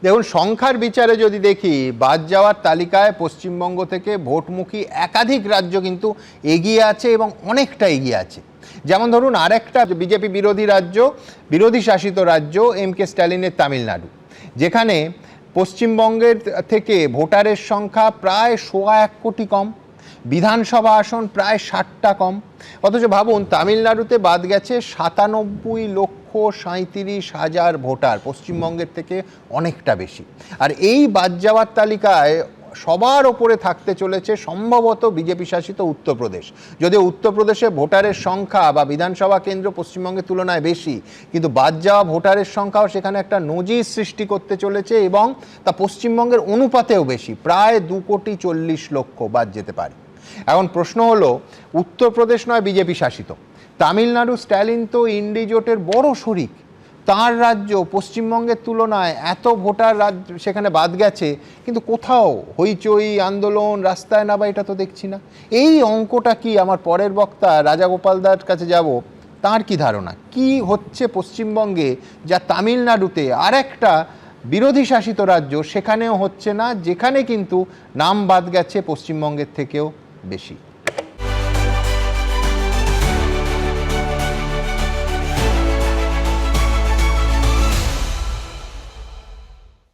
দেখুন, সংখ্যার বিচারে যদি দেখি, বাদ যাওয়ার তালিকায় পশ্চিমবঙ্গ থেকে ভোটমুখী একাধিক রাজ্য কিন্তু এগিয়ে আছে এবং অনেকটা এগিয়ে আছে। যেমন ধরুন, আরেকটা বিজেপি বিরোধী রাজ্য, বিরোধী শাসিত রাজ্য এম.কে. স্ট্যালিনের তামিলনাড়ু, যেখানে পশ্চিমবঙ্গের থেকে ভোটারের সংখ্যা প্রায় ১.১ কোটি কম, বিধানসভা আসন প্রায় ৬০টা কম। অথচ ভাবুন, তামিলনাড়ুতে বাদ গেছে ৯৭,৩৭,০০০ ভোটার, পশ্চিমবঙ্গের থেকে অনেকটা বেশি। আর এই বাদ যাওয়ার তালিকায় সবার ওপরে থাকতে চলেছে সম্ভবত বিজেপি শাসিত উত্তরপ্রদেশ। যদিও উত্তরপ্রদেশে ভোটারের সংখ্যা বা বিধানসভা কেন্দ্র পশ্চিমবঙ্গের তুলনায় বেশি, কিন্তু বাদ যাওয়া ভোটারের সংখ্যাও সেখানে একটা নজির সৃষ্টি করতে চলেছে এবং তা পশ্চিমবঙ্গের অনুপাতেও বেশি, প্রায় ২,৪০,০০,০০০ বাদ যেতে পারে। এখন প্রশ্ন হলো, উত্তরপ্রদেশ নয় বিজেপি শাসিত, তামিলনাড়ু, স্ট্যালিন তো ইন্ডি জোটের বড় শরিক, তার রাজ্য, পশ্চিমবঙ্গের তুলনায় এত ভোটার রাজ্য সেখানে বাদ গেছে, কিন্তু কোথাও হইচই, আন্দোলন, রাস্তায় নামা এটা তো দেখছি না। এই অঙ্কটা কি? আমার পরের বক্তা রাজাগোপালদার কাছে যাব, তার কি ধারণা কি হচ্ছে পশ্চিমবঙ্গে, যা তামিলনাড়ুতে আরেকটা বিরোধী শাসিত রাজ্য সেখানেও হচ্ছে না, যেখানে কিন্তু নাম বাদ গেছে পশ্চিমবঙ্গের থেকেও বেশি।